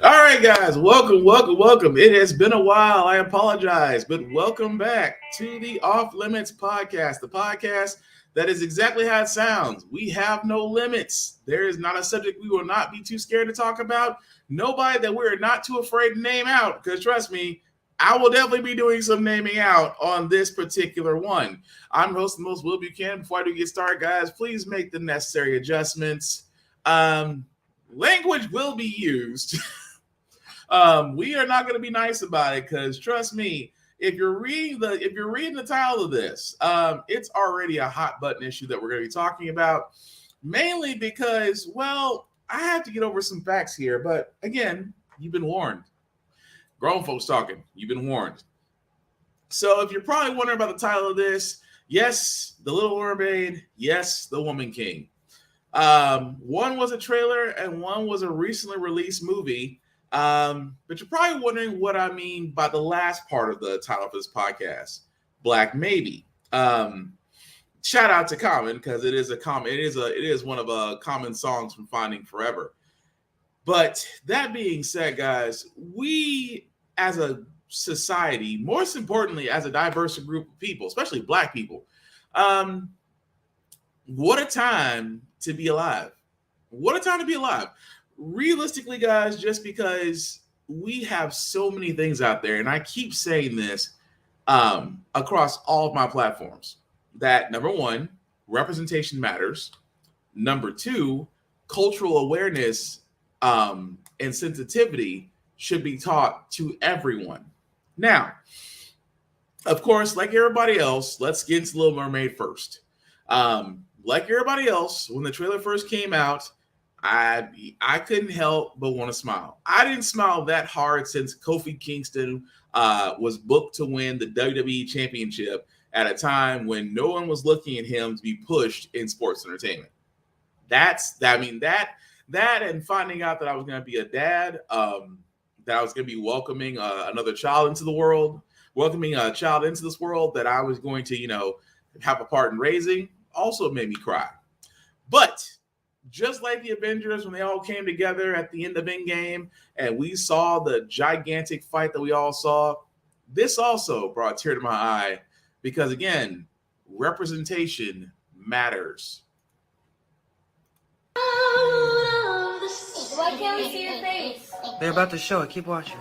All right, guys, welcome. It has been a while. I apologize, but welcome back to the Off Limits podcast, the podcast that is exactly how it sounds. We have no limits. There is not a subject we will not be too scared to talk about. Nobody that we're not too afraid to name out, because trust me, I will definitely be doing some naming out on this particular one. I'm host the most Will Buchanan. Before I do get started, guys, please make the necessary adjustments. Language will be used. We are not going to be nice about it because trust me, if you're reading the title of this, it's already a hot button issue that we're going to be talking about. Mainly because, well, I have to get over some facts here, but again, you've been warned. Grown folks talking, you've been warned. So if you're probably wondering about the title of this, yes, The Little Mermaid, yes, The Woman King. One was a trailer and one was a recently released movie. But you're probably wondering what I mean by the last part of the title of this podcast, Black Maybe. Shout out to Common because it is one of Common songs from Finding Forever. But that being said, guys, we as a society, most importantly, as a diverse group of people, especially Black people, what a time to be alive. What a time to be alive. Realistically, guys, just because we have so many things out there, and I keep saying this across all of my platforms, that number one, representation matters. Number two, cultural awareness and sensitivity should be taught to everyone. Now, of course, like everybody else, let's get into Little Mermaid first. Like everybody else, when the trailer first came out, I couldn't help but want to smile. I didn't smile that hard since Kofi Kingston was booked to win the WWE Championship at a time when no one was looking at him to be pushed in sports entertainment. That and finding out that I was going to be a dad, that I was going to be welcoming another child into the world, welcoming a child into this world that I was going to, have a part in raising, also made me cry. But just like the Avengers, when they all came together at the end of Endgame and we saw the gigantic fight that we all saw, this also brought a tear to my eye because, again, representation matters. Why can't we see your face? They're about to show it. Keep watching.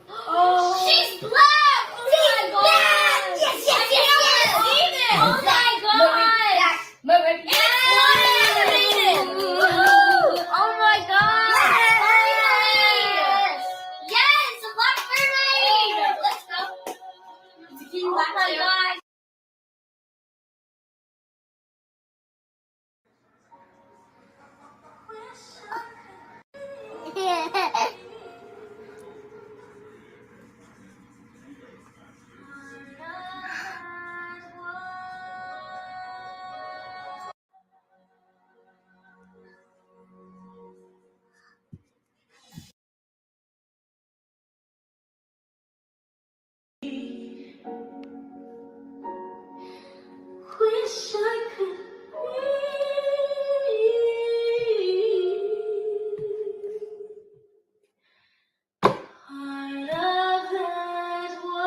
Oh, she's black! She's black! Yes! Oh my god! Mermaid! Yes! Oh my god! Yes! A black mermaid! Let's go! Oh my god! Wish I could be part of that world.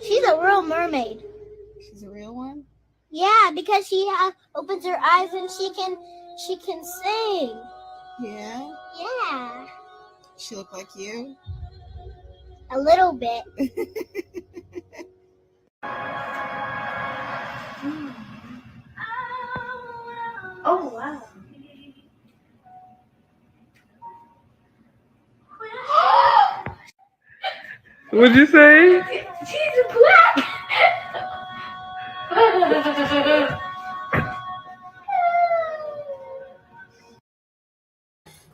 She's a real mermaid. She's a real one? Yeah, because she opens her eyes and she can sing. Yeah? Yeah. She look like you? A little bit. Oh, wow. What'd you say? She's black.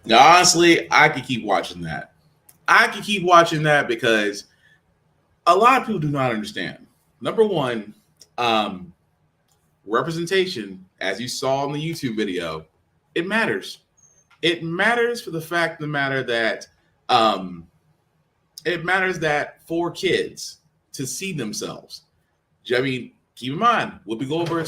Now, honestly, I could keep watching that. I could keep watching that because a lot of people do not understand. Number one, um, representation, as you saw in the YouTube video, it matters. It matters for the fact of the matter that um, it matters that for kids to see themselves. I mean, keep in mind, Whoopi Goldberg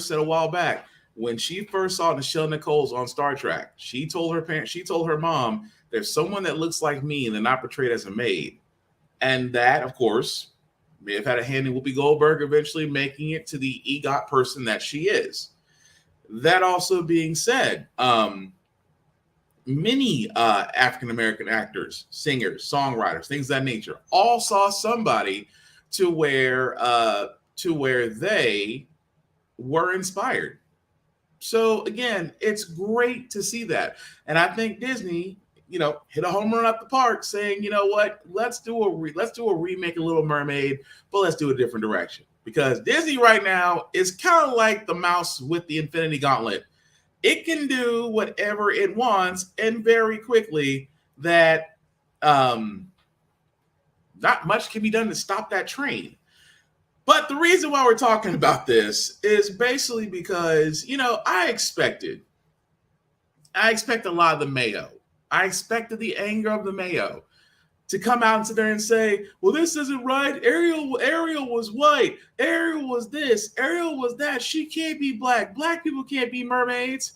said a while back when she first saw Nichelle Nichols on Star Trek, she told her mom, "There's someone that looks like me and they're not portrayed as a maid," and that, of course, may have had a hand in Whoopi Goldberg eventually making it to the EGOT person that she is. That also being said, many African American actors, singers, songwriters, things of that nature, all saw somebody to where they were inspired. So again, it's great to see that, and I think Disney, hit a home run out the park, saying, you know what, let's do a remake of Little Mermaid, but let's do a different direction because Disney right now is kind of like the mouse with the Infinity Gauntlet. It can do whatever it wants, and very quickly that not much can be done to stop that train. But the reason why we're talking about this is basically because, I expected a lot of the Mayo. I expected the anger of the Mayo to come out and sit there and say, well, this isn't right. Ariel was white. Ariel was this. Ariel was that. She can't be black. Black people can't be mermaids.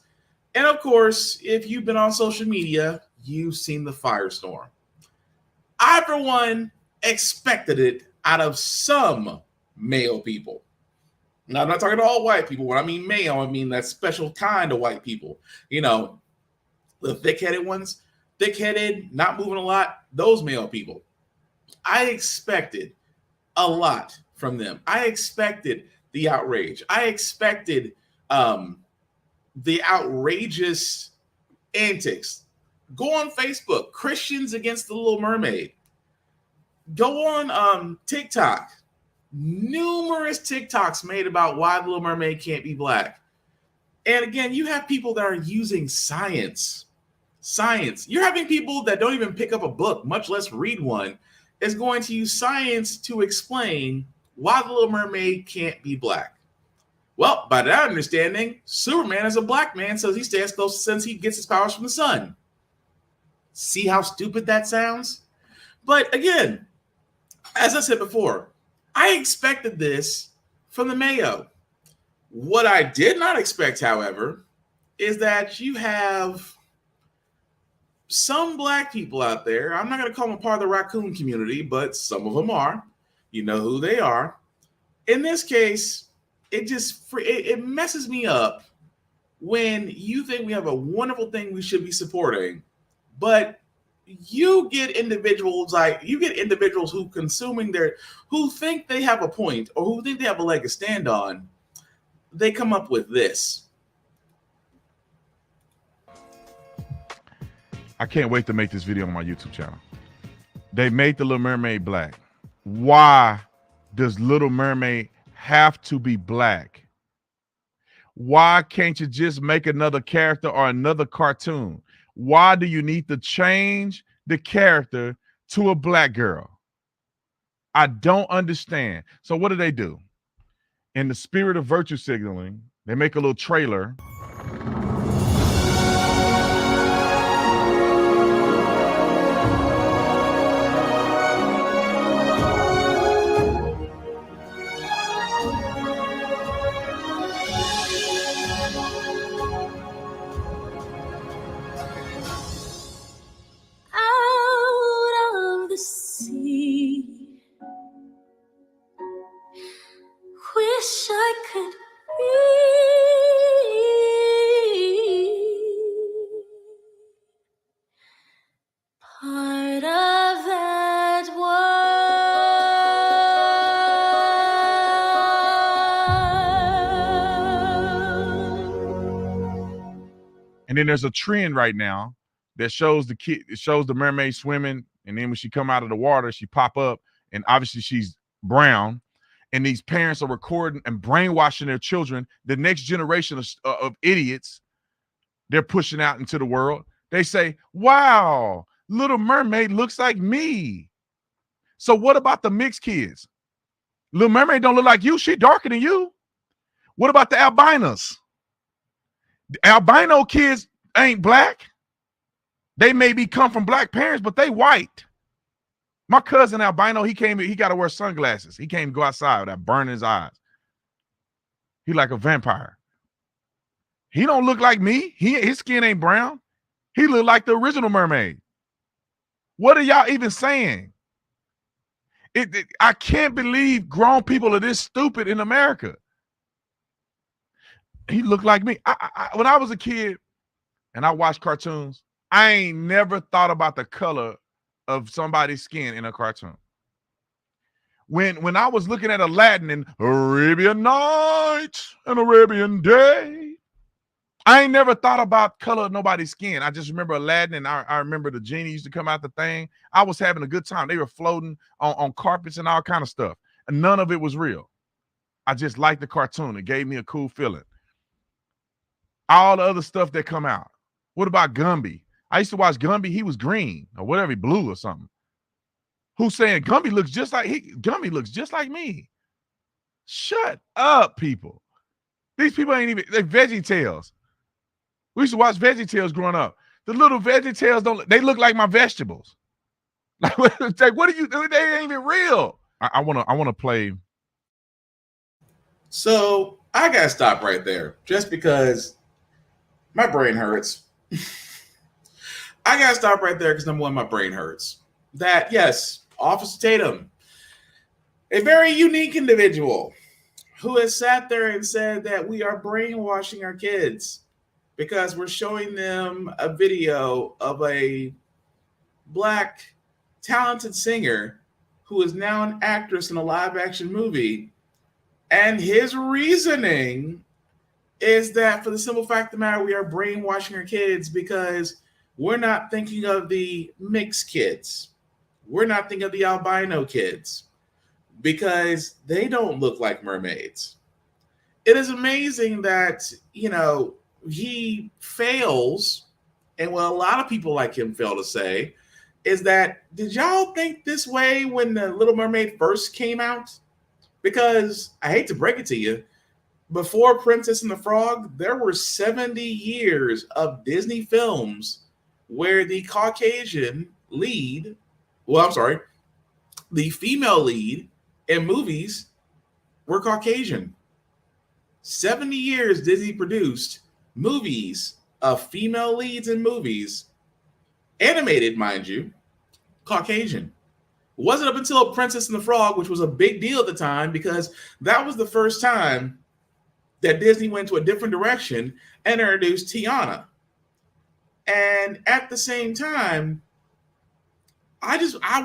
And of course, if you've been on social media, you've seen the firestorm. I, for one, expected it out of some male people. Now, I'm not talking to all white people. When I mean male, I mean that special kind of white people. The thick-headed ones, thick-headed, not moving a lot, those male people. I expected a lot from them. I expected the outrage. I expected the outrageous antics. Go on Facebook, Christians Against the Little Mermaid. Go on TikTok. Numerous TikToks made about why the Little Mermaid can't be black. And again, you have people that are using science. You're having people that don't even pick up a book, much less read one, is going to use science to explain why the Little Mermaid can't be black. Well, by that understanding, Superman is a black man, so he stays close since he gets his powers from the sun. See how stupid that sounds? But again, as I said before, I expected this from the Mayo. What I did not expect, however, is that you have some black people out there. I'm not going to call them part of the raccoon community, but some of them are. You know who they are. In this case, it messes me up when you think we have a wonderful thing we should be supporting, but you get individuals who who think they have a point or who think they have a leg to stand on. They come up with this. I can't wait to make this video on my YouTube channel. They made the Little Mermaid black. Why does Little Mermaid have to be black? Why can't you just make another character or another cartoon? Why do you need to change the character to a black girl? I don't understand. So what do? In the spirit of virtue signaling, they make a little trailer. Out of the sea, wish I could be part of that And then there's a trend right now that shows it shows the mermaid swimming, and then when she come out of the water, she pop up, and obviously she's brown. And these parents are recording and brainwashing their children. The next generation of idiots they're pushing out into the world. They say, wow, Little Mermaid looks like me. So what about the mixed kids? Little Mermaid don't look like you. She darker than you. What about the albinos? The albino kids ain't black. They maybe come from black parents, but they white. My cousin albino, he got to wear sunglasses. He can't go outside without burning his eyes. He like a vampire. He don't look like me. His skin ain't brown. He look like the original mermaid. What are y'all even saying? I can't believe grown people are this stupid in America. He looked like me. When I was a kid and I watched cartoons, I ain't never thought about the color of somebody's skin in a cartoon. When I was looking at Aladdin and Arabian Night and Arabian Day, I ain't never thought about color of nobody's skin. I just remember Aladdin, and I remember the genie used to come out the thing. I was having a good time. They were floating on carpets and all kind of stuff. And none of it was real. I just liked the cartoon. It gave me a cool feeling. All the other stuff that come out. What about Gumby? I used to watch Gumby. He was green or whatever, blue or something. Who's saying Gumby looks just like Gumby looks just like me? Shut up, people. These people ain't even, they're VeggieTales. We used to watch VeggieTales growing up. The little VeggieTales they look like my vegetables. Like, what are you doing? They ain't even real. I wanna play. So I gotta stop right there just because my brain hurts. I gotta stop right there because number one, my brain hurts. That, yes, Officer Tatum, a very unique individual who has sat there and said that we are brainwashing our kids because we're showing them a video of a black talented singer who is now an actress in a live action movie. And his reasoning is that for the simple fact of the matter, we are brainwashing our kids because we're not thinking of the mixed kids. We're not thinking of the albino kids because they don't look like mermaids. It is amazing that, he fails, and what a lot of people like him fail to say is that, did y'all think this way when the Little Mermaid first came out? Because I hate to break it to you, before Princess and the Frog, there were 70 years of Disney films where the Caucasian lead, the female lead in movies were Caucasian. 70 years Disney produced movies of female leads in movies, animated, mind you, Caucasian. It wasn't up until Princess and the Frog, which was a big deal at the time because that was the first time that Disney went to a different direction and introduced Tiana. And at the same time, I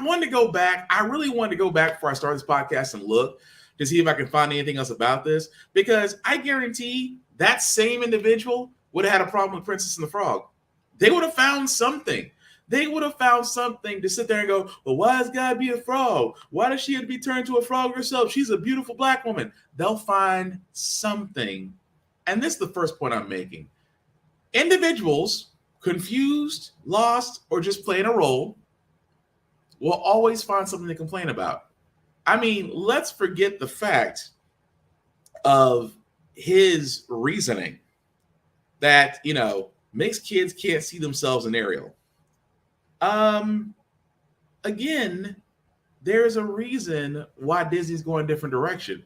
wanted to go back. I really wanted to go back before I started this podcast and look to see if I can find anything else about this, because I guarantee that same individual would have had a problem with Princess and the Frog. They would have found something. They would have found something to sit there and go, well, why has God be a frog? Why does she have to be turned to a frog herself? She's a beautiful black woman. They'll find something. And this is the first point I'm making. Individuals confused, lost, or just playing a role will always find something to complain about. I mean, let's forget the fact of his reasoning that, mixed kids can't see themselves in Ariel. Again, there's a reason why Disney's going a different direction.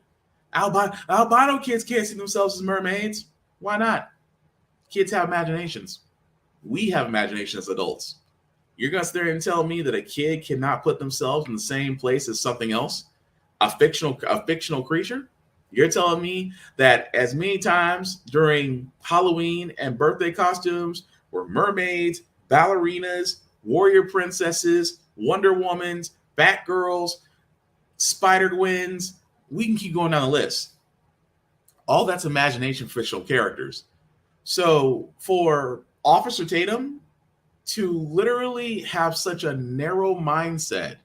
Albino kids can't see themselves as mermaids. Why not? Kids have imaginations. We have imagination as adults. You're going to sit there and tell me that a kid cannot put themselves in the same place as something else, a fictional creature? You're telling me that as many times during Halloween and birthday costumes were mermaids, ballerinas, warrior princesses, Wonder Womans, Batgirls, Spider-Gwens, we can keep going down the list. All that's imagination fictional characters. So for Officer Tatum to literally have such a narrow mindset,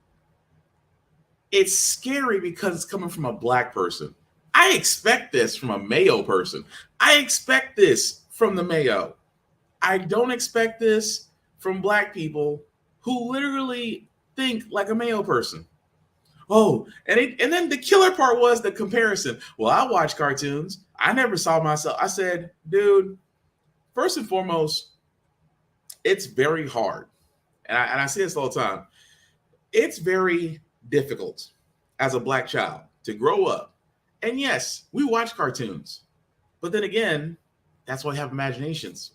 it's scary because it's coming from a black person. I expect this from a Mayo person. I expect this from the Mayo. I don't expect this from black people who literally think like a Mayo person. Oh, and then the killer part was the comparison. Well, I watch cartoons. I never saw myself. I said, dude, first and foremost, it's very hard. And I say this all the time. It's very difficult as a black child to grow up. And yes, we watch cartoons. But then again, that's why we have imaginations.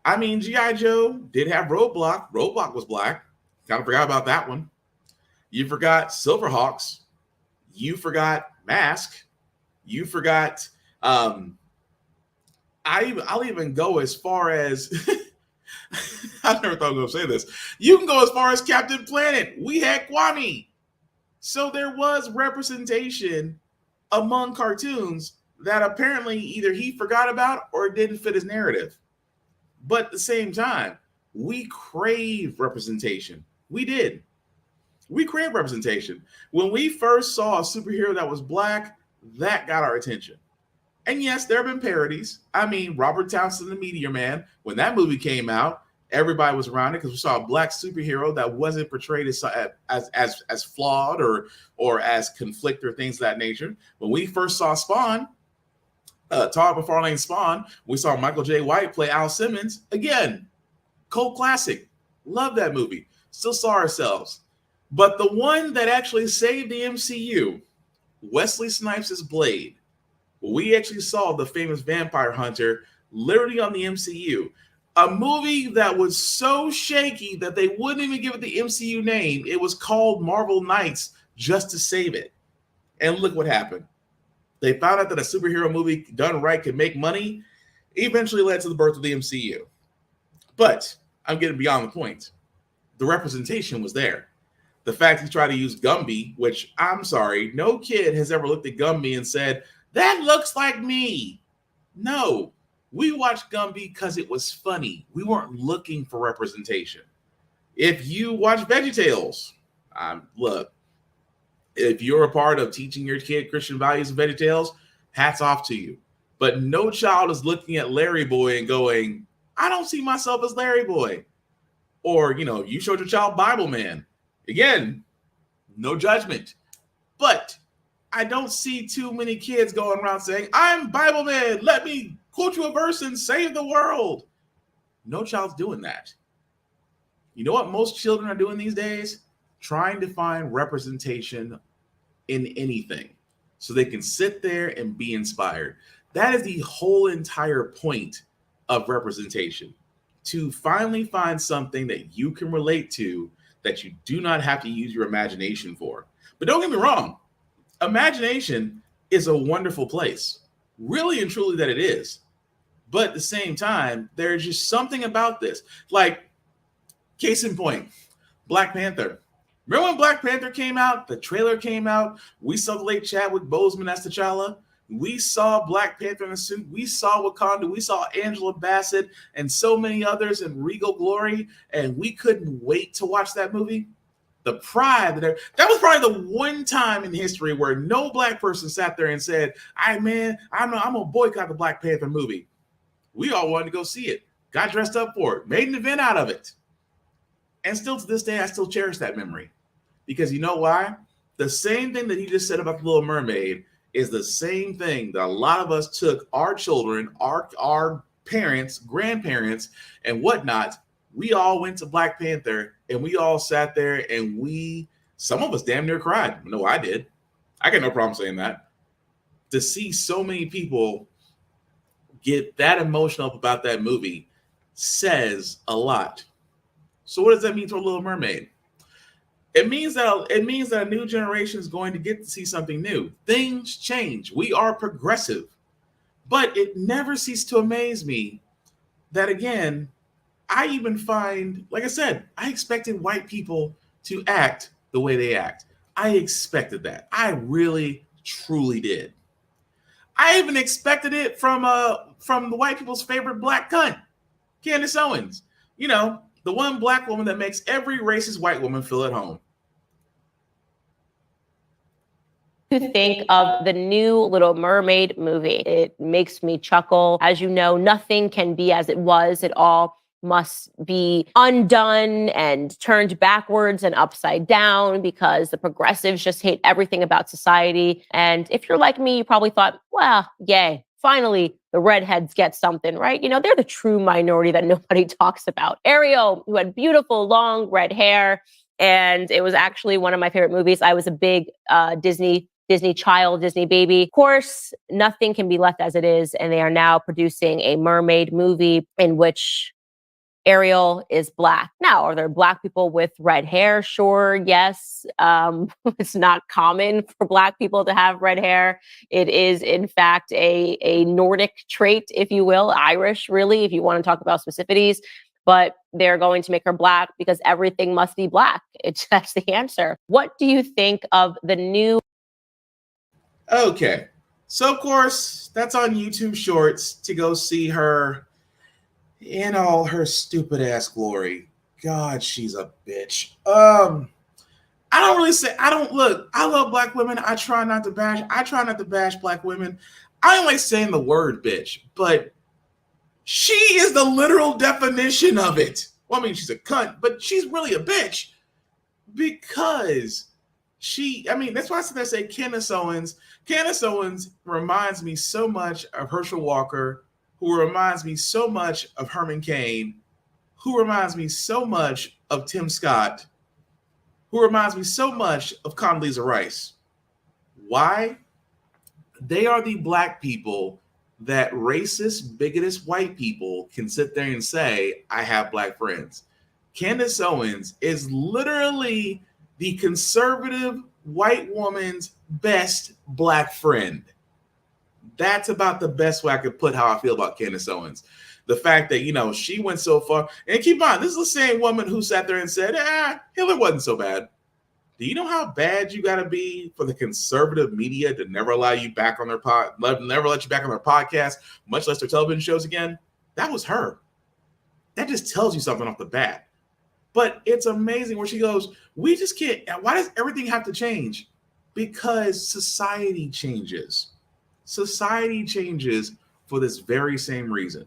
I mean, G.I. Joe did have Roadblock. Roadblock was black. Kind of forgot about that one. You forgot Silverhawks. You forgot Mask. You forgot. I'll even go as far as. I never thought I was going to say this. You can go as far as Captain Planet. We had Kwame. So there was representation among cartoons that apparently either he forgot about or didn't fit his narrative. But at the same time, we crave representation. We did. We crave representation. When we first saw a superhero that was black, that got our attention. And yes, there have been parodies. I mean, Robert Townsend, the Meteor Man, when that movie came out, everybody was around it because we saw a black superhero that wasn't portrayed as flawed or as conflict or things of that nature. When we first saw Spawn, Todd McFarlane's Spawn, we saw Michael J. White play Al Simmons. Again, cult classic. Love that movie. Still saw ourselves. But the one that actually saved the MCU, Wesley Snipes' Blade, we actually saw the famous vampire hunter literally on the MCU. A movie that was so shaky that they wouldn't even give it the MCU name. It was called Marvel Knights just to save it. And look what happened. They found out that a superhero movie done right could make money. Eventually led to the birth of the MCU. But I'm getting beyond the point. The representation was there. The fact he tried to use Gumby, which I'm sorry, no kid has ever looked at Gumby and said, that looks like me. No, we watched Gumby because it was funny. We weren't looking for representation. If you watch VeggieTales, look, if you're a part of teaching your kid Christian values in VeggieTales, hats off to you. But no child is looking at Larry Boy and going, I don't see myself as Larry Boy. Or, you showed your child Bible Man. Again, no judgment. But I don't see too many kids going around saying, I'm Bible Man. Let me quote you a verse and save the world. No child's doing that. You know what most children are doing these days? Trying to find representation in anything so they can sit there and be inspired. That is the whole entire point of representation. To finally find something that you can relate to that you do not have to use your imagination for. But don't get me wrong. Imagination is a wonderful place. Really and truly that it is. But at the same time, there's just something about this. Like, case in point, Black Panther. Remember when Black Panther came out? The trailer came out. We saw the late Chadwick Boseman as T'Challa. We saw Black Panther in a suit. We saw Wakanda. We saw Angela Bassett and so many others in regal glory. And we couldn't wait to watch that movie. The pride that was probably the one time in history where no black person sat there and said, I'm gonna boycott the Black Panther movie. We all wanted to go see it, got dressed up for it, made an event out of it. And still to this day, I still cherish that memory. Because you know why? The same thing that he just said about the Little Mermaid is the same thing that a lot of us took our children, our parents, grandparents, and whatnot. We all went to Black Panther and we all sat there and some of us damn near cried. No, I did. I got no problem saying that. To see so many people get that emotional about that movie says a lot. So what does that mean to a Little Mermaid? It means that a new generation is going to get to see something new. Things change. We are progressive. But it never ceased to amaze me that, again, I even find, like I said, I expected white people to act the way they act. I expected that. I really, truly did. I even expected it from the white people's favorite black cunt. Candace Owens, you know, the one black woman that makes every racist white woman feel at home. To think of the new Little Mermaid movie. It makes me chuckle. As you know, nothing can be as it was. It all must be undone and turned backwards and upside down because the progressives just hate everything about society. And if you're like me, you probably thought, well, yay, finally the redheads get something, right? You know, they're the true minority that nobody talks about. Ariel, who had beautiful long red hair, and it was actually one of my favorite movies. I was a big Disney child, Disney baby. Of course, nothing can be left as it is, and they are now producing a mermaid movie in which Ariel is black. Now, are there black people with red hair? Sure, yes. It's not common for black people to have red hair. It is, in fact, a Nordic trait, if you will, Irish, really, if you want to talk about specificities. But they're going to make her black because everything must be black. That's the answer. What do you think of the new? Okay, so of course, that's on YouTube Shorts to go see her in all her stupid ass glory. God, she's a bitch. I don't really say, I don't look, I love black women. I try not to bash black women. I don't like saying the word bitch, but she is the literal definition of it. Well, I mean, she's a cunt, but she's really a bitch because that's why I say Candace Owens. Candace Owens reminds me so much of Herschel Walker, who reminds me so much of Herman Cain, who reminds me so much of Tim Scott, who reminds me so much of Condoleezza Rice. Why? They are the black people that racist, bigoted white people can sit there and say, I have black friends. Candace Owens is literally the conservative white woman's best black friend. That's about the best way I could put how I feel about Candace Owens. The fact that, you know, she went so far. And keep in mind, this is the same woman who sat there and said, Hitler wasn't so bad. Do you know how bad you got to be for the conservative media to never allow you back on their never let you back on their podcast, much less their television shows again? That was her. That just tells you something off the bat. But it's amazing where she goes, we just can't. Why does everything have to change? Because society changes. Society changes for this very same reason.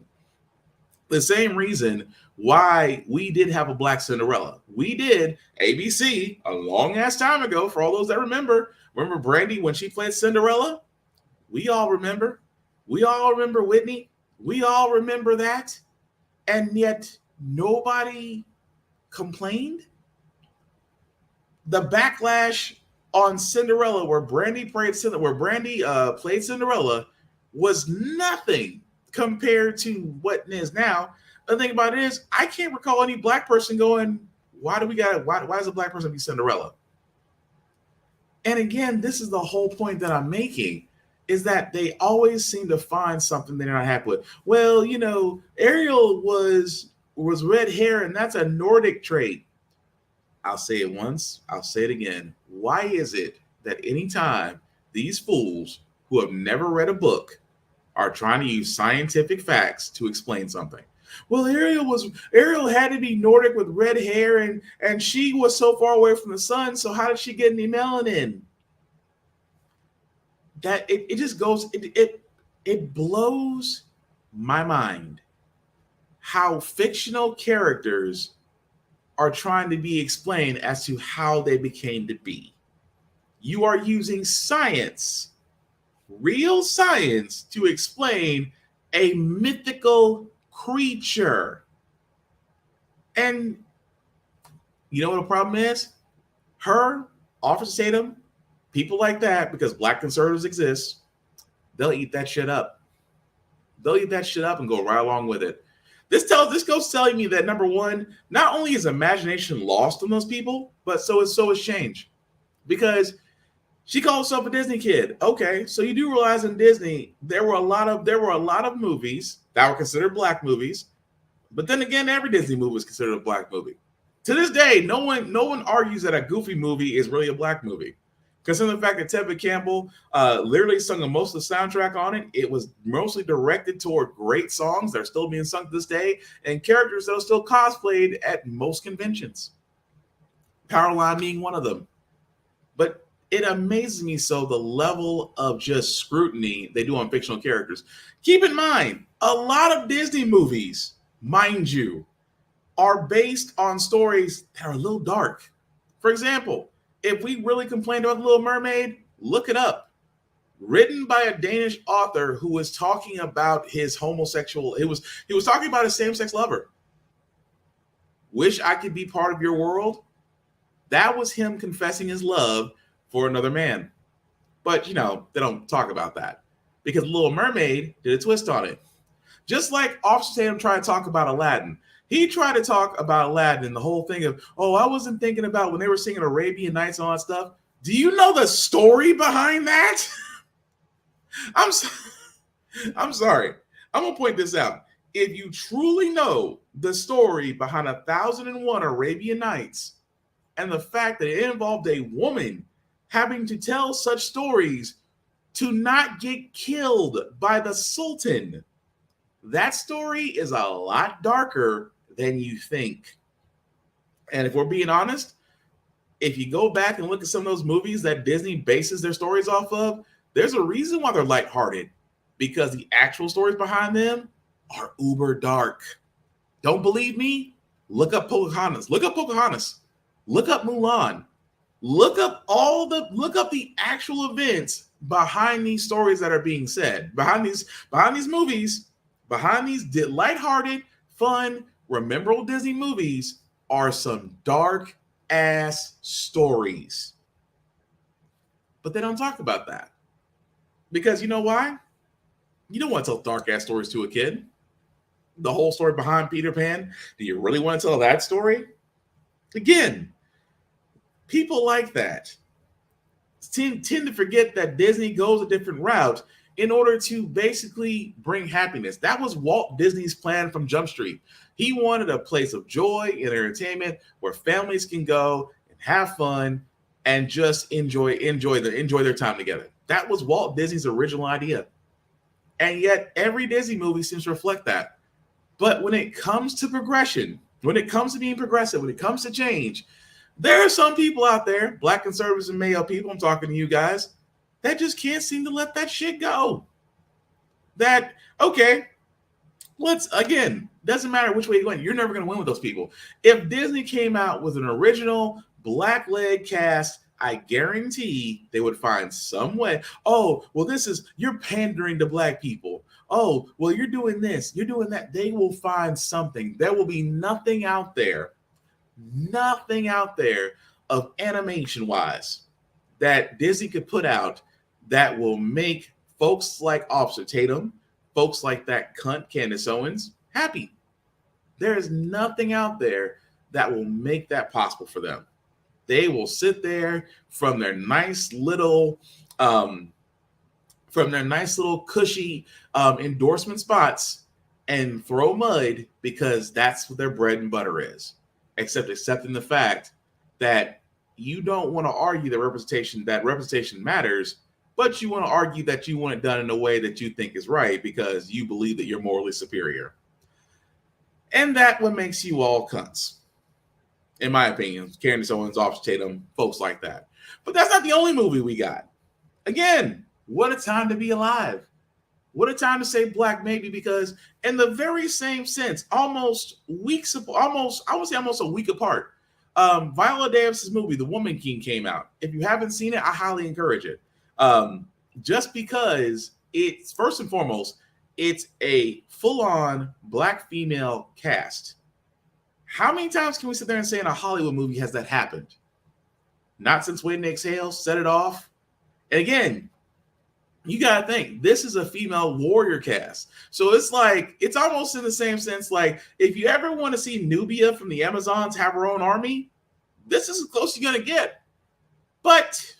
The same reason why we did have a black Cinderella. We did ABC a long ass time ago. For all those that remember Brandy when she played Cinderella? We all remember. We all remember Whitney. We all remember that. And yet nobody complained. The backlash on Cinderella, where Brandy played Cinderella, was nothing compared to what it is now. The thing about it is, I can't recall any black person going, why does a black person be Cinderella? And again, this is the whole point that I'm making, is that they always seem to find something they're not happy with. Well, you know, Ariel was red hair, and that's a Nordic trait. I'll say it once, I'll say it again. Why is it that anytime these fools who have never read a book are trying to use scientific facts to explain something? Well, Ariel had to be Nordic with red hair, and she was so far away from the sun, so how did she get any melanin? That it just goes, it blows my mind how fictional characters are trying to be explained as to how they became to be. You are using science, real science, to explain a mythical creature. And you know what the problem is? Her, Officer Tatum, people like that, because black conservatives exist, they'll eat that shit up. They'll eat that shit up and go right along with it. This goes telling me that, number one, not only is imagination lost on those people, but so is change. Because she called herself a Disney kid. Okay, so you do realize in Disney there were a lot of movies that were considered black movies, but then again, every Disney movie is considered a black movie. To this day, no one argues that a Goofy movie is really a black movie. Considering the fact that Tevin Campbell literally sung most of the soundtrack on it, it was mostly directed toward great songs that are still being sung to this day and characters that are still cosplayed at most conventions. Powerline being one of them. But it amazes me so the level of just scrutiny they do on fictional characters. Keep in mind, a lot of Disney movies, mind you, are based on stories that are a little dark. For example, if we really complained about The Little Mermaid, look it up. Written by a Danish author who was talking about his homosexual, he was talking about a same-sex lover. Wish I could be part of your world. That was him confessing his love for another man. But, they don't talk about that because Little Mermaid did a twist on it. Just like Officer Tatum tried to talk about Aladdin. He tried to talk about Aladdin and the whole thing of, I wasn't thinking about when they were singing Arabian Nights and all that stuff. Do you know the story behind that? I'm sorry. I'm going to point this out. If you truly know the story behind 1001 Arabian Nights and the fact that it involved a woman having to tell such stories to not get killed by the Sultan, that story is a lot darker than you think. And if we're being honest, if you go back and look at some of those movies that Disney bases their stories off of, there's a reason why they're lighthearted, because the actual stories behind them are uber dark. Don't believe me? Look up Pocahontas. Look up Mulan. Look up the actual events behind these stories that are being said. Behind these movies, behind these lighthearted, fun, memorable Disney movies are some dark ass stories. But they don't talk about that. Because you know why? You don't want to tell dark ass stories to a kid. The whole story behind Peter Pan. Do you really want to tell that story? Again, people like that tend to forget that Disney goes a different route in order to basically bring happiness. That was Walt Disney's plan from Jump Street. He wanted a place of joy and entertainment where families can go and have fun and just enjoy their time together. That was Walt Disney's original idea. And yet every Disney movie seems to reflect that. But when it comes to progression, when it comes to being progressive, when it comes to change, there are some people out there, Black conservatives and male people, I'm talking to you guys, that just can't seem to let that shit go. That, okay, doesn't matter which way you're going, you're never going to win with those people. If Disney came out with an original Black-led cast, I guarantee they would find some way. Oh, well, you're pandering to Black people. Oh, well, you're doing this, you're doing that. They will find something. There will be nothing out there of animation-wise that Disney could put out that will make folks like Officer Tatum, folks like that cunt Candace Owens happy. There is nothing out there that will make that possible for them. They will sit there from their nice little cushy endorsement spots and throw mud because that's what their bread and butter is. Accepting the fact that you don't want to argue that representation matters, but you want to argue that you want it done in a way that you think is right because you believe that you're morally superior. And that's what makes you all cunts. In my opinion, Candace Owens, Officer Tatum, folks like that. But that's not the only movie we got. Again, what a time to be alive. What a time to say Black maybe, because in the very same sense, almost a week apart, Viola Davis's movie, The Woman King, came out. If you haven't seen it, I highly encourage it. Just because it's, first and foremost, it's a full-on Black female cast. How many times can we sit there and say in a Hollywood movie has that happened? Not since Waiting to Exhale, Set It Off. And again, you got to think, this is a female warrior cast. So it's almost in the same sense, like if you ever want to see Nubia from the Amazons have her own army, this is as close as you're going to get. But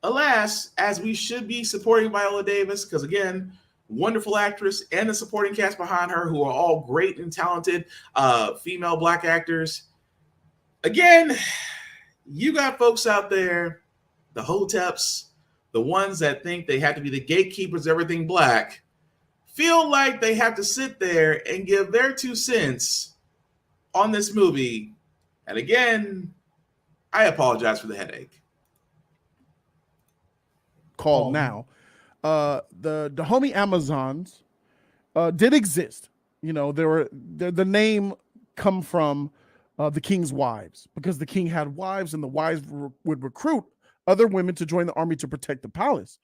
alas, as we should be supporting Viola Davis, because again, wonderful actress and the supporting cast behind her who are all great and talented female Black actors. Again, you got folks out there the hoteps, the ones that think they have to be the gatekeepers of everything black, feel like they have to sit there and give their 2 cents on this movie. And again, I apologize for the headache. Called now. The Dahomey Amazons did exist. You know, the name come from the king's wives, because the king had wives, and the wives would recruit other women to join the army to protect the palace.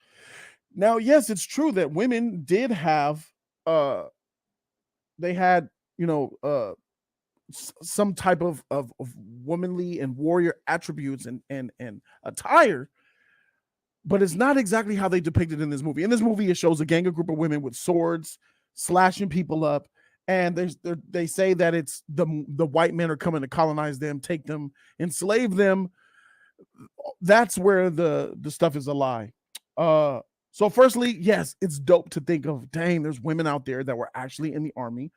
Now, yes, it's true that women did have they had, you know, some type of womanly and warrior attributes and attire, but it's not exactly how they depicted in this movie. In this movie, it shows a group of women with swords slashing people up, and they say that it's the white men are coming to colonize them, take them, enslave them. That's where the stuff is a lie. So firstly, yes, it's dope to think of, dang, there's women out there that were actually in the army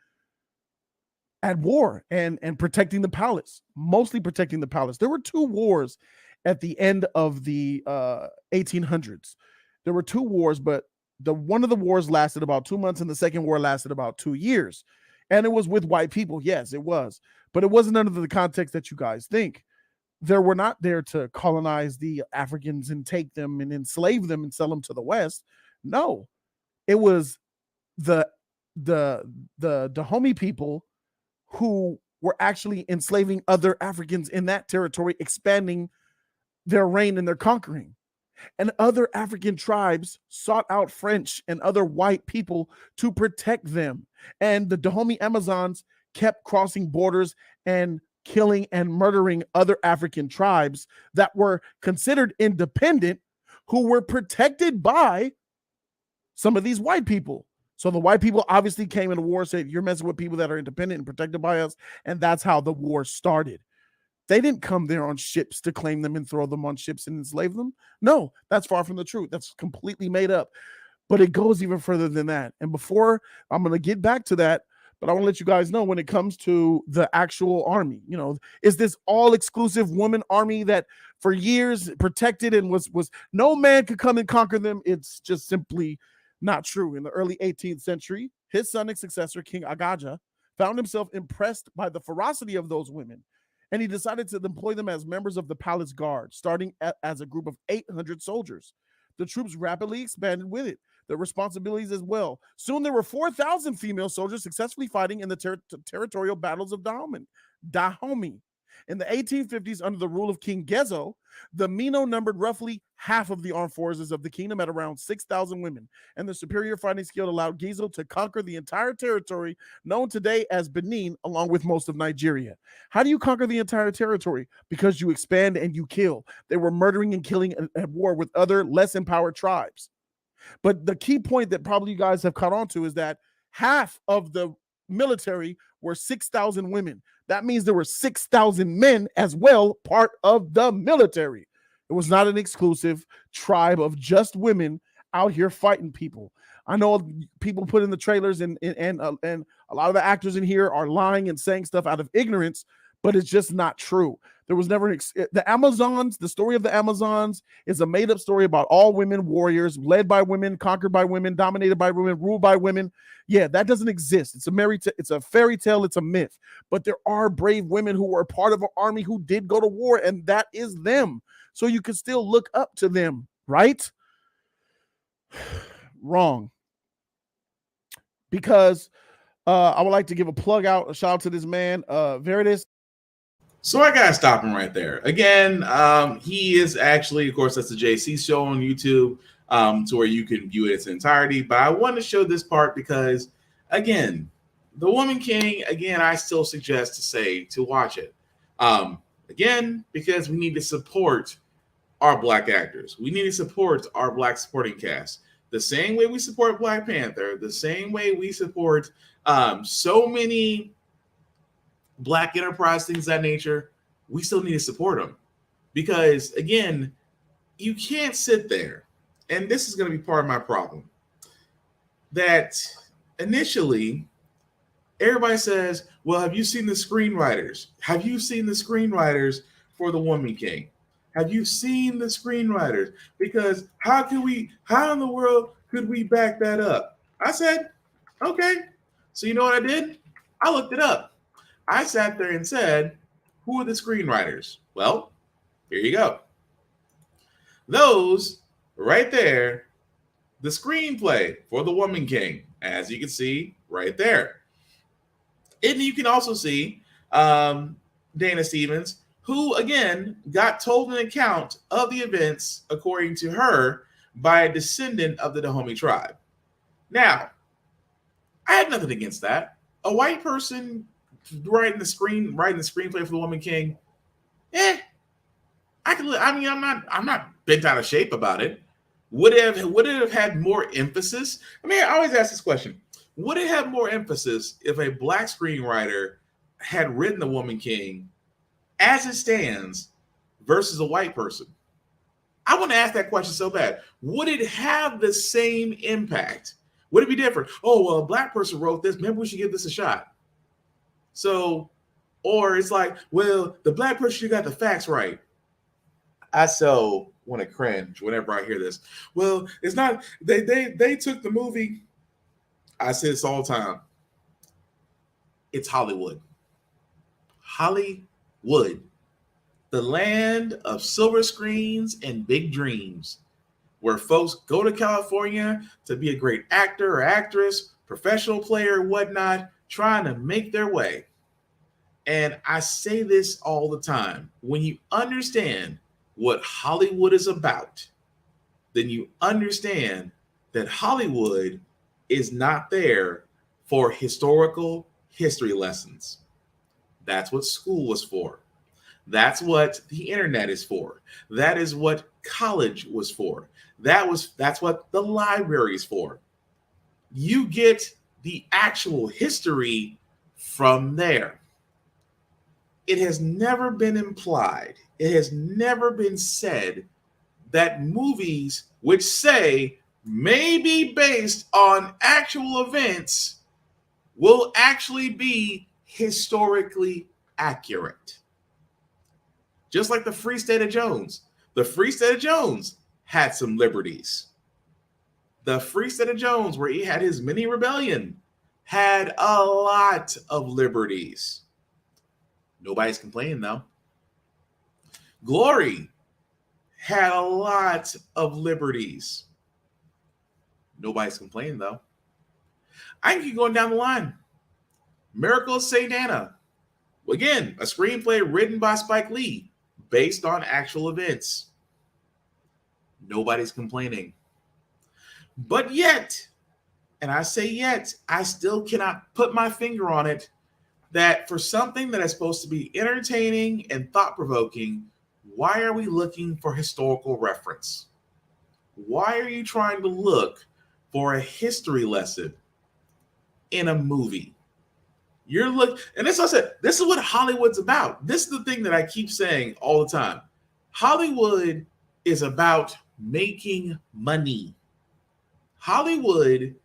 at war and protecting the palace, mostly protecting the palace. There were 2 wars at the end of the 1800s. There were 2 wars, but one of the wars lasted about 2 months, and the second war lasted about 2 years. And it was with white people. Yes, it was. But it wasn't under the context that you guys think. They were not there to colonize the Africans and take them and enslave them and sell them to the West. No, it was the Dahomey people who were actually enslaving other Africans in that territory, expanding their reign and their conquering. And other African tribes sought out French and other white people to protect them. And the Dahomey Amazons kept crossing borders and killing and murdering other African tribes that were considered independent, who were protected by some of these white people. So the white people obviously came into war, said, you're messing with people that are independent and protected by us. And that's how the war started. They didn't come there on ships to claim them and throw them on ships and enslave them. No, that's far from the truth. That's completely made up. But it goes even further than that. And before I'm going to get back to that, but I want to let you guys know, when it comes to the actual army, you know, is this all exclusive woman army that for years protected and was no man could come and conquer them? It's just simply not true. In the early 18th century, his son and successor, King Agaja, found himself impressed by the ferocity of those women, and he decided to employ them as members of the palace guard, starting as a group of 800 soldiers. The troops rapidly expanded with it, their responsibilities as well. Soon there were 4,000 female soldiers successfully fighting in the territorial battles of Dahomey. In the 1850s, under the rule of King Gezo, the Mino numbered roughly half of the armed forces of the kingdom at around 6,000 women, and the superior fighting skill allowed Gezo to conquer the entire territory known today as Benin, along with most of Nigeria. How do you conquer the entire territory? Because you expand and you kill. They were murdering and killing at war with other less empowered tribes. But the key point that probably you guys have caught on to is that half of the military were 6,000 women. That means there were 6,000 men as well, part of the military. It was not an exclusive tribe of just women out here fighting people. I know people put in the trailers and a lot of the actors in here are lying and saying stuff out of ignorance, but it's just not true. There was never the Amazons. The story of the Amazons is a made-up story about all women warriors, led by women, conquered by women, dominated by women, ruled by women. Yeah, that doesn't exist. It's a fairy tale. It's a myth. But there are brave women who were part of an army who did go to war, and that is them. So you can still look up to them, right? Wrong. Because I would like to give a shout out to this man, Veritas. So I gotta stop him right there. Again, he is actually, of course, that's the JC show on YouTube, to where you can view it in its entirety. But I want to show this part because, again, the Woman King, again, I still suggest to watch it. Again, because we need to support our Black actors. We need to support our Black supporting cast. The same way we support Black Panther, the same way we support so many Black enterprise, things of that nature, we still need to support them. Because, again, you can't sit there, and this is going to be part of my problem, that initially everybody says, well, have you seen the screenwriters? Have you seen the screenwriters for The Woman King? Have you seen the screenwriters? Because how in the world could we back that up? I said, okay. So you know what I did? I looked it up. I sat there and said, who are the screenwriters? Well, here you go. Those right there, the screenplay for The Woman King, as you can see right there. And you can also see Dana Stevens, who again got told an account of the events, according to her, by a descendant of the Dahomey tribe. Now, I have nothing against that. A white person writing the screenplay for The Woman King, I'm not bent out of shape about it. Would it have had more emphasis? I mean, I always ask this question. Would it have more emphasis if a black screenwriter had written The Woman King as it stands versus a white person? I want to ask that question so bad. Would it have the same impact? Would it be different? Oh, well, a black person wrote this. Maybe we should give this a shot. So, or it's like, well, the black person got the facts right. I so want to cringe whenever I hear this. Well, it's not, they took the movie. I say this all the time. It's Hollywood. Hollywood. The land of silver screens and big dreams, where folks go to California to be a great actor or actress, professional player, whatnot, trying to make their way. And I say this all the time. When you understand what Hollywood is about, then you understand that Hollywood is not there for historical history lessons. That's what school was for. That's what the internet is for. That is what college was for. That's what the library is for. You get the actual history from there. It has never been implied, it has never been said that movies which say may be based on actual events will actually be historically accurate. Just like the Free State of Jones. The Free State of Jones had some liberties. The Free State of Jones, where he had his mini rebellion, had a lot of liberties. Nobody's complaining though. Glory had a lot of liberties. Nobody's complaining though. I can keep going down the line. Miracle of St. Anna. Again, a screenplay written by Spike Lee based on actual events. Nobody's complaining. But yet, and I say yet, I still cannot put my finger on it, that for something that is supposed to be entertaining and thought-provoking, why are we looking for historical reference? Why are you trying to look for a history lesson in a movie? And this, I said, this is what Hollywood's about. This is the thing that I keep saying all the time. Hollywood is about making money. Hollywood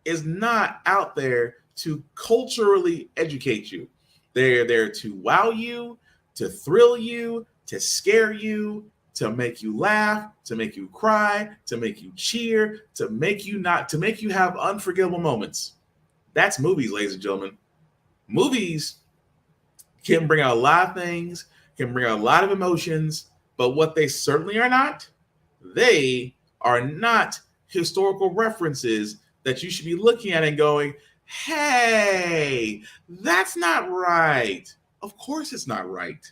is not out there to culturally educate you. They're there to wow you, to thrill you, to scare you, to make you laugh, to make you cry, to make you cheer, to make you have unforgettable moments. That's movies, ladies and gentlemen. Movies can bring out a lot of things, can bring out a lot of emotions, but what they certainly are not, they are not historical references that you should be looking at and going, hey, that's not right. Of course it's not right.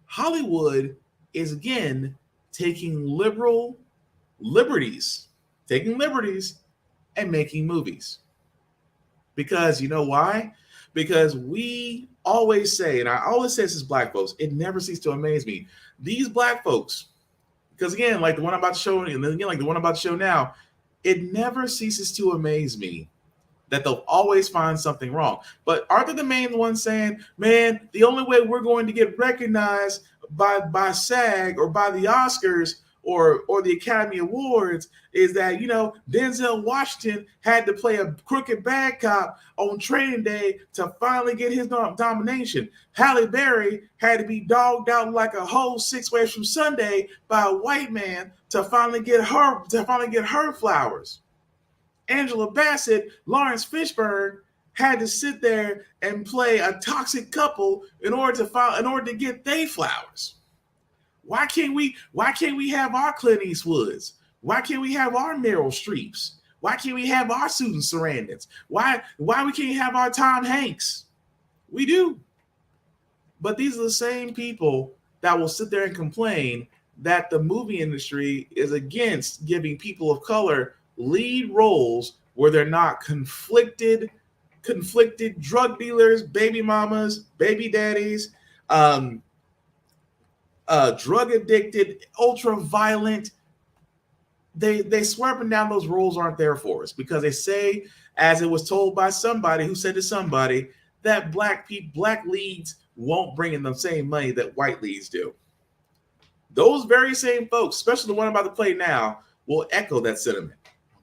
Hollywood is, again, taking liberties and making movies. Because you know why? Because we always say, and I always say this as black folks, it never ceases to amaze me. These black folks, because again, like the one I'm about to show, and then again, like the one I'm about to show now, it never ceases to amaze me that they'll always find something wrong. But aren't they the main ones saying, man, the only way we're going to get recognized by SAG or by the Oscars or the Academy Awards is that, you know, Denzel Washington had to play a crooked bad cop on Training Day to finally get his nomination. Halle Berry had to be dogged out like a whole 6 ways from Sunday by a white man to finally get her flowers. Angela Bassett, Lawrence Fishburne had to sit there and play a toxic couple in order to get their flowers. Why can't we have our Clint Eastwoods? Why can't we have our Meryl Streeps? Why can't we have our Susan Sarandons? Why we can't have our Tom Hanks? We do. But these are the same people that will sit there and complain that the movie industry is against giving people of color lead roles where they're not conflicted drug dealers, baby mamas, baby daddies, drug addicted, ultra violent. They swear up and down those roles aren't there for us because they say, as it was told by somebody who said to somebody, that black leads won't bring in the same money that white leads do. Those very same folks, especially the one I'm about to play now, will echo that sentiment.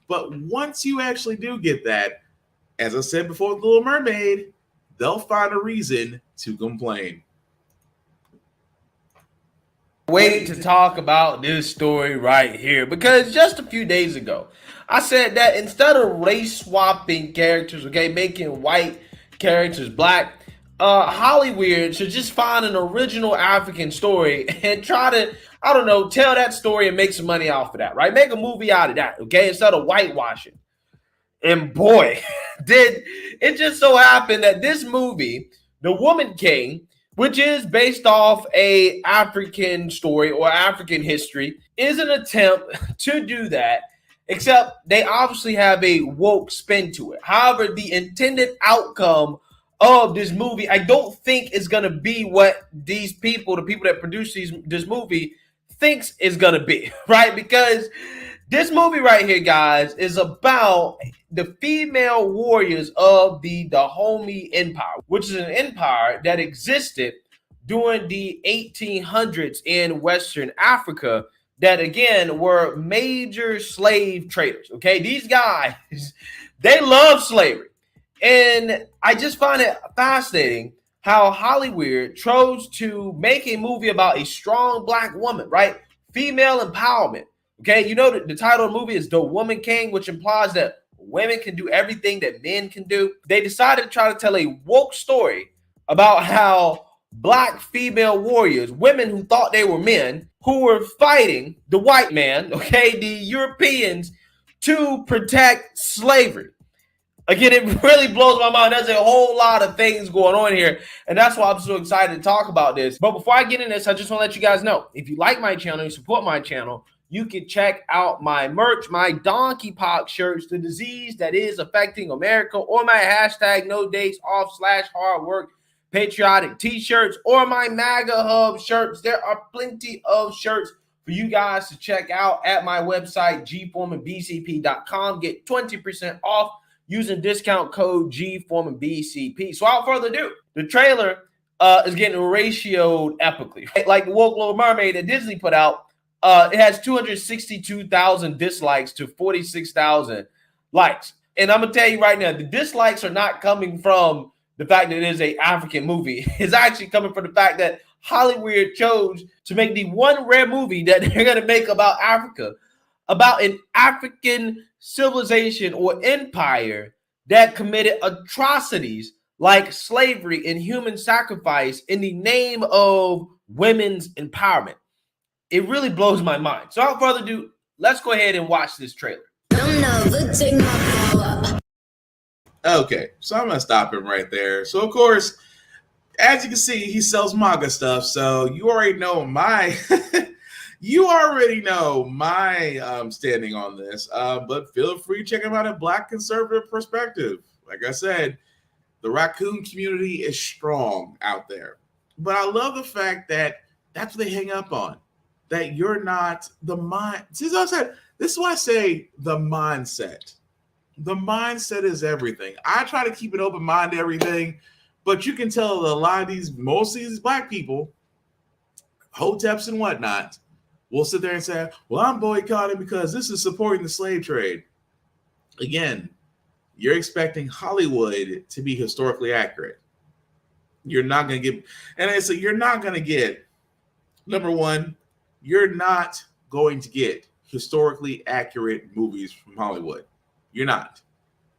But once you actually do get that, as I said before with Little Mermaid, they'll find a reason to complain. Wait to talk about this story right here because just a few days ago, I said that instead of race swapping characters, okay, making white characters black, Hollywood should just find an original African story and try to, I don't know, tell that story and make some money off of that, right? Make a movie out of that, okay, instead of whitewashing. And boy, did it just so happen that this movie, The Woman King, which is based off a African story or African history, is an attempt to do that, except they obviously have a woke spin to it. However, the intended outcome of this movie, I don't think is going to be what these people, the people that produce this movie, thinks is going to be, right? Because this movie right here, guys, is about the female warriors of the Dahomey Empire, which is an empire that existed during the 1800s in Western Africa that, again, were major slave traders, okay? These guys, they love slavery. And I just find it fascinating how Hollywood chose to make a movie about a strong black woman, right? Female empowerment. Okay, you know the title of the movie is The Woman King, which implies that women can do everything that men can do. They decided to try to tell a woke story about how black female warriors, women who thought they were men, who were fighting the white man, okay, the Europeans, to protect slavery. Again, it really blows my mind. There's a whole lot of things going on here, and that's why I'm so excited to talk about this. But before I get in this, I just want to let you guys know, if you like my channel, you support my channel, you can check out my merch, my donkey pox shirts, the disease that is affecting America, or my hashtag no days off / hard work patriotic t-shirts, or my MAGA hub shirts. There are plenty of shirts for you guys to check out at my website, gforemanbcp.com. Get 20% off using discount code GForemanBCP. So without further ado, the trailer is getting ratioed epically. Like the woke Little Mermaid that Disney put out, it has 262,000 dislikes to 46,000 likes. And I'm going to tell you right now, the dislikes are not coming from the fact that it is an African movie. It's actually coming from the fact that Hollywood chose to make the one rare movie that they're going to make about Africa, about an African civilization or empire that committed atrocities like slavery and human sacrifice in the name of women's empowerment. It really blows my mind. So without further ado, let's go ahead and watch this trailer. Okay, so I'm gonna stop him right there. So of course, as you can see, he sells manga stuff. So you already know my standing on this. But feel free to check him out a Black conservative perspective. Like I said, the raccoon community is strong out there. But I love the fact that that's what they hang up on. That you're not the mind. See, as I said, this is why I say the mindset. The mindset is everything. I try to keep an open mind to everything, but you can tell that a lot of most of these black people, hoteps and whatnot, will sit there and say, well, I'm boycotting because this is supporting the slave trade. Again, you're expecting Hollywood to be historically accurate. You're not going to get, and I say you're not going to get, number one, you're not going to get historically accurate movies from Hollywood. You're not.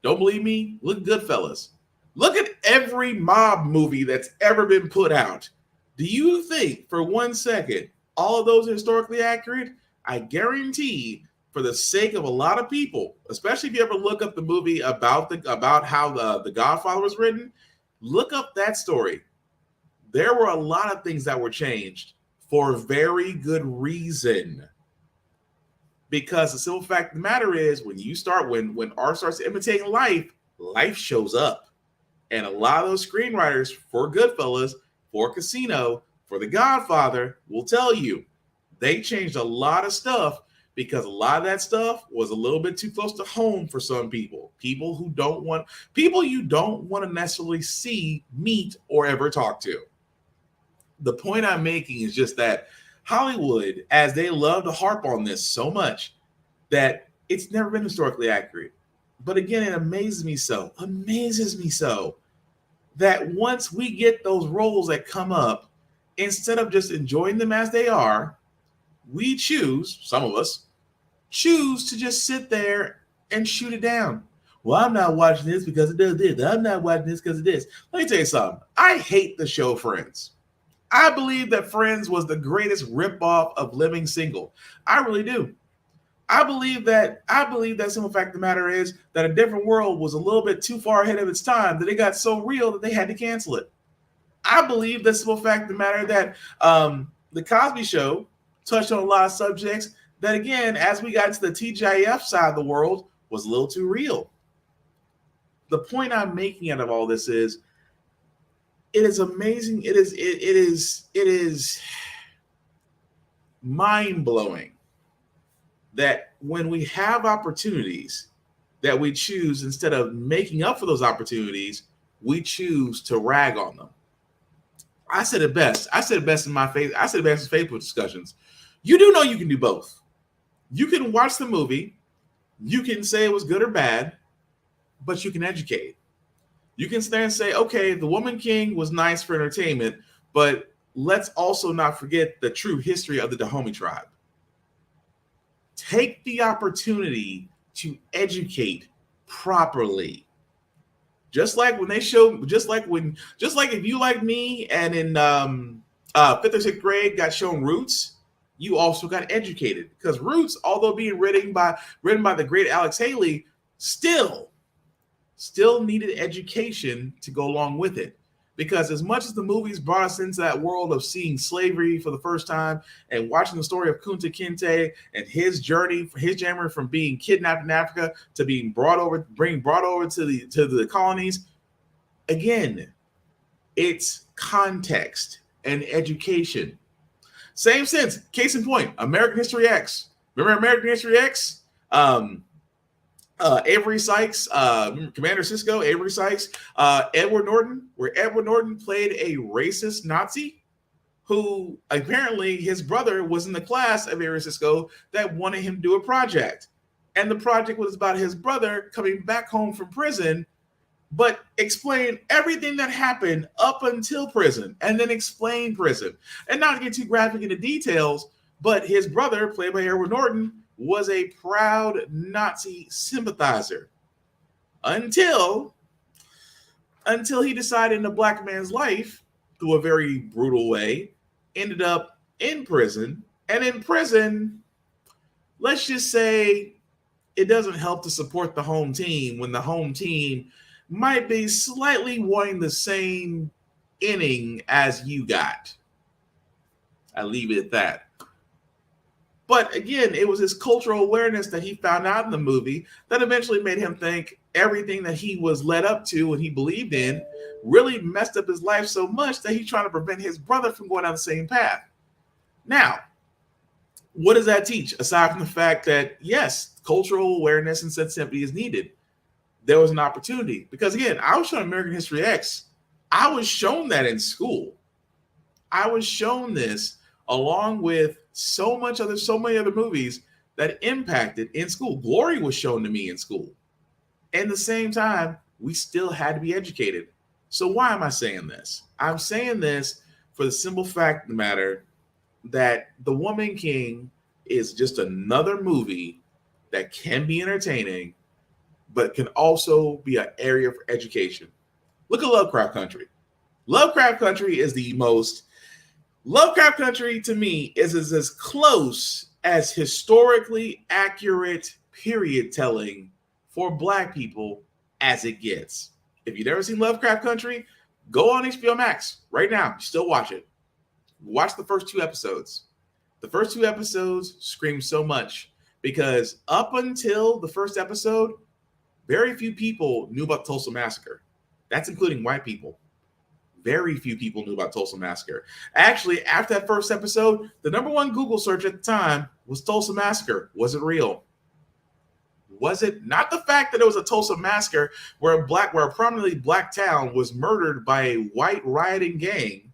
Don't believe me? Look at Goodfellas. Look at every mob movie that's ever been put out. Do you think for 1 second all of those are historically accurate? I guarantee, for the sake of a lot of people, especially if you ever look up the movie about how the Godfather was written, look up that story. There were a lot of things that were changed for very good reason. Because the simple fact of the matter is, when art starts imitating life, life shows up. And a lot of those screenwriters for Goodfellas, for Casino, for The Godfather will tell you they changed a lot of stuff because a lot of that stuff was a little bit too close to home for some people. People you don't want to necessarily see, meet, or ever talk to. The point I'm making is just that Hollywood, as they love to harp on this so much, that it's never been historically accurate. But again, it amazes me so, that once we get those roles that come up, instead of just enjoying them as they are, we choose, some of us, choose to just sit there and shoot it down. Well, I'm not watching this because it does this. I'm not watching this because of this. Let me tell you something. I hate the show Friends. I believe that Friends was the greatest ripoff of Living Single. I really do. I believe that simple fact of the matter is that A Different World was a little bit too far ahead of its time, that it got so real that they had to cancel it. I believe the simple fact of the matter that the Cosby Show touched on a lot of subjects that, again, as we got to the TGIF side of the world, was a little too real. The point I'm making out of all this is, it is amazing. It is mind-blowing that when we have opportunities that we choose, instead of making up for those opportunities, we choose to rag on them. I said it best in Facebook discussions. You do know you can do both. You can watch the movie, you can say it was good or bad, but you can educate. You can stand and say, okay, The Woman King was nice for entertainment, but let's also not forget the true history of the Dahomey tribe. Take the opportunity to educate properly. Just like if you like me and in 5th or 6th grade got shown Roots, you also got educated, because Roots, although being written by the great Alex Haley, still needed education to go along with it. Because as much as the movies brought us into that world of seeing slavery for the first time and watching the story of Kunta Kinte and his journey from being kidnapped in Africa to being brought over to the colonies, again, it's context and education. Same sense. Case in point, American History X. Remember American History X? Avery Sykes, Commander Sisko, Avery Sykes, Edward Norton, where Edward Norton played a racist Nazi who apparently his brother was in the class of Avery Sisko that wanted him to do a project. And the project was about his brother coming back home from prison, but explain everything that happened up until prison and then explain prison. And not to get too graphic into details, but his brother, played by Edward Norton, was a proud Nazi sympathizer until he decided in a black man's life, through a very brutal way, ended up in prison. And in prison, let's just say it doesn't help to support the home team when the home team might be slightly wanting the same inning as you got. I leave it at that. But again, it was his cultural awareness that he found out in the movie that eventually made him think everything that he was led up to and he believed in really messed up his life so much that he's trying to prevent his brother from going down the same path. Now, what does that teach? Aside from the fact that, yes, cultural awareness and sensitivity is needed, there was an opportunity. Because again, I was shown American History X. I was shown that in school. I was shown this along with so many other movies that impacted in school. Glory was shown to me in school. At the same time, we still had to be educated. So why am I saying this? I'm saying this for the simple fact of the matter that The Woman King is just another movie that can be entertaining, but can also be an area for education. Look at Lovecraft Country. Lovecraft Country is the most Lovecraft Country to me is as close as historically accurate period telling for Black people as it gets. If you've never seen Lovecraft Country, go on HBO Max right now. Still watch it. Watch the first 2 episodes. The first 2 episodes scream so much because up until the first episode, very few people knew about Tulsa Massacre. That's including white people. Very few people knew about Tulsa Massacre. Actually, after that first episode, the number 1 Google search at the time was Tulsa Massacre. Was it real? Was it not the fact that it was a Tulsa Massacre where a prominently Black town was murdered by a white rioting gang,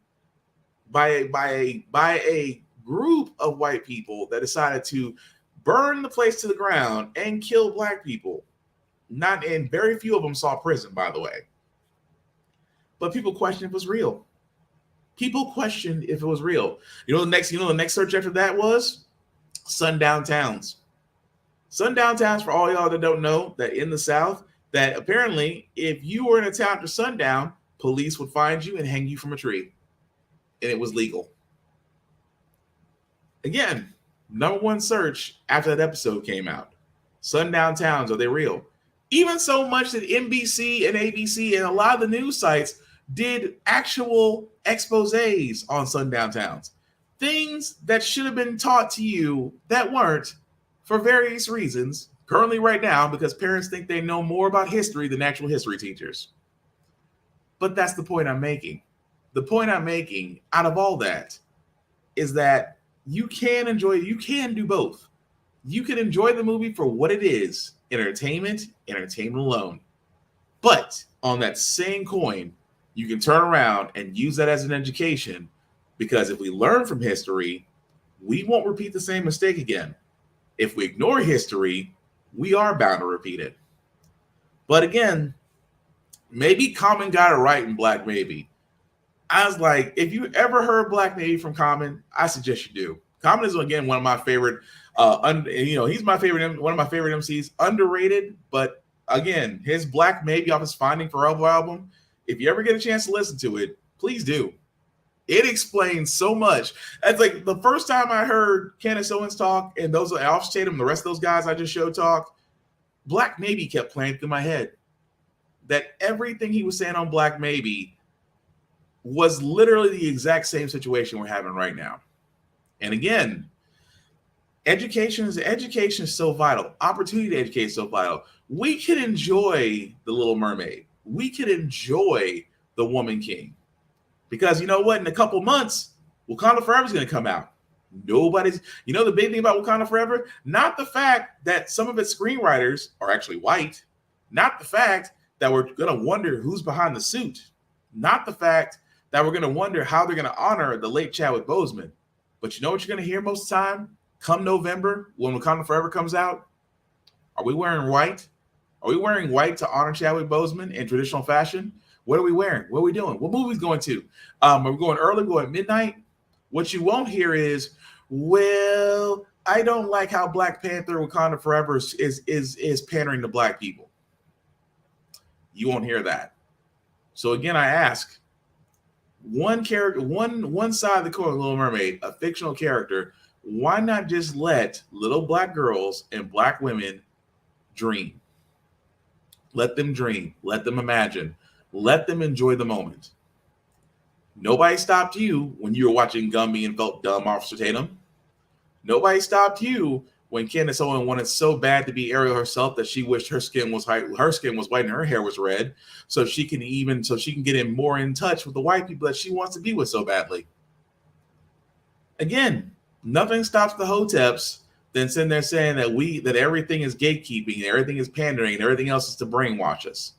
by a group of white people that decided to burn the place to the ground and kill Black people. And very few of them saw prison, by the way. But people questioned if it was real. People questioned if it was real. The next search after that was sundown towns. Sundown towns, for all y'all that don't know, that in the South, that apparently if you were in a town after sundown, police would find you and hang you from a tree. And it was legal. Again, number 1 search after that episode came out. Sundown towns, are they real? Even so much that NBC and ABC and a lot of the news sites did actual exposés on sundown towns. Things that should have been taught to you that weren't for various reasons, currently right now, because parents think they know more about history than actual history teachers. But that's the point I'm making. The point I'm making out of all that is that you can do both. You can enjoy the movie for what it is, entertainment alone. But on that same coin, you can turn around and use that as an education, because if we learn from history, we won't repeat the same mistake again. If we ignore history, we are bound to repeat it. But again, maybe Common got it right in Black Maybe. I was like, if you ever heard Black Maybe from Common, I suggest you do. Common is, again, one of my favorite, he's my favorite, one of my favorite MCs, underrated, but again, his Black Maybe off his Finding Forever album, if you ever get a chance to listen to it, please do. It explains so much. It's like the first time I heard Candace Owens talk and those Alf Tatum, the rest of those guys I just showed talk, Black Maybe kept playing through my head. That everything he was saying on Black Maybe was literally the exact same situation we're having right now. And again, education is so vital. Opportunity to educate is so vital. We can enjoy The Little Mermaid. We can enjoy The Woman King. Because you know what? In a couple months, Wakanda Forever is going to come out. The big thing about Wakanda Forever, not the fact that some of its screenwriters are actually white, not the fact that we're going to wonder who's behind the suit, not the fact that we're going to wonder how they're going to honor the late Chadwick Boseman. But you know what you're going to hear most of the time? Come November, when Wakanda Forever comes out, are we wearing white? Are we wearing white to honor Chadwick Boseman in traditional fashion? What are we wearing? What are we doing? What movie's going to? Are we going early, going at midnight? What you won't hear is, well, I don't like how Black Panther Wakanda Forever is pandering to Black people. You won't hear that. So again, I ask, one character, one side of the coin of Little Mermaid, a fictional character, why not just let little Black girls and Black women dream? Let them dream. Let them imagine. Let them enjoy the moment. Nobody stopped you when you were watching Gumby and felt dumb, Officer Tatum. Nobody stopped you when Candace Owens wanted so bad to be Ariel herself that she wished her skin was white and her hair was red, so she can get more in touch with the white people that she wants to be with so badly. Again, nothing stops the Hoteps than sitting there saying that everything is gatekeeping, everything is pandering, and everything else is to brainwash us.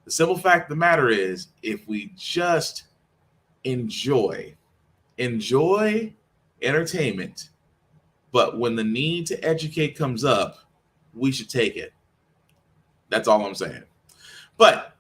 The simple fact of the matter is, if we just enjoy entertainment. But when the need to educate comes up, we should take it. That's all I'm saying. But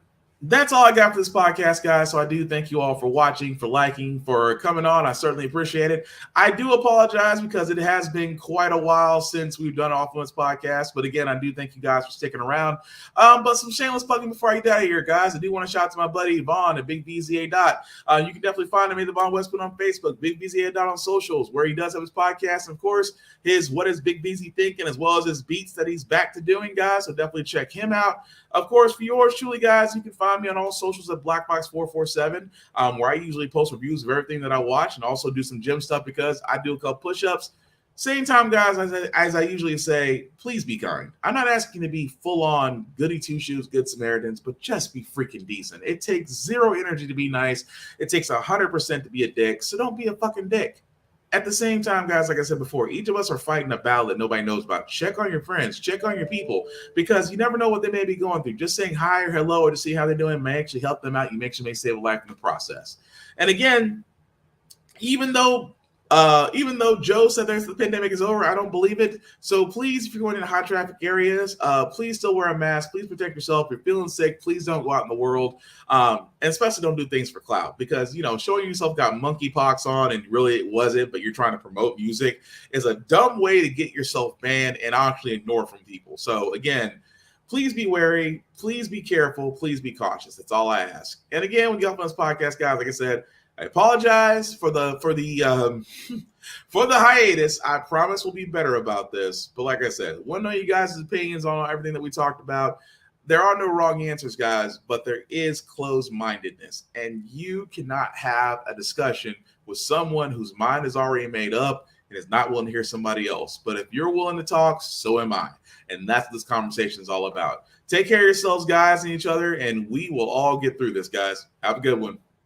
that's all I got for this podcast, guys. So I do thank you all for watching, for liking, for coming on. I certainly appreciate it. I do apologize because it has been quite a while since we've done Off Limits podcast. But again, I do thank you guys for sticking around. But some shameless plugging before I get out of here, guys. I do want to shout out to my buddy Vaughn at Big BZA Dot. You can definitely find him at the Vaughn Westwood on Facebook, Big BZA Dot on socials, where he does have his podcast, and of course, his What is Big BZ Thinking, as well as his beats that he's back to doing, guys. So definitely check him out. Of course, for yours truly, guys, you can find me on all socials at Blackbox447, where I usually post reviews of everything that I watch and also do some gym stuff because I do a couple push-ups. Same time, guys, as I usually say, please be kind. I'm not asking to be full-on goody two-shoes, good Samaritans, but just be freaking decent. It takes zero energy to be nice. It takes 100% to be a dick, so don't be a fucking dick. At the same time, guys, like I said before, each of us are fighting a battle that nobody knows about. Check on your friends, check on your people, because you never know what they may be going through. Just saying hi or hello or to see how they're doing may actually help them out. You may save a life in the process. And again, even though Joe said the pandemic is over, I don't believe it. So please, if you're going into high traffic areas, please still wear a mask. Please protect yourself. If you're feeling sick, please don't go out in the world. And especially don't do things for clout, because, showing yourself got monkeypox on and really it wasn't, but you're trying to promote music is a dumb way to get yourself banned and actually ignored from people. So again, please be wary. Please be careful. Please be cautious. That's all I ask. And again, when you get up on this podcast, guys, like I said, I apologize for the hiatus. I promise we'll be better about this. But like I said, want to know you guys' opinions on everything that we talked about. There are no wrong answers, guys, but there is closed-mindedness. And you cannot have a discussion with someone whose mind is already made up and is not willing to hear somebody else. But if you're willing to talk, so am I. And that's what this conversation is all about. Take care of yourselves, guys, and each other, and we will all get through this, guys. Have a good one.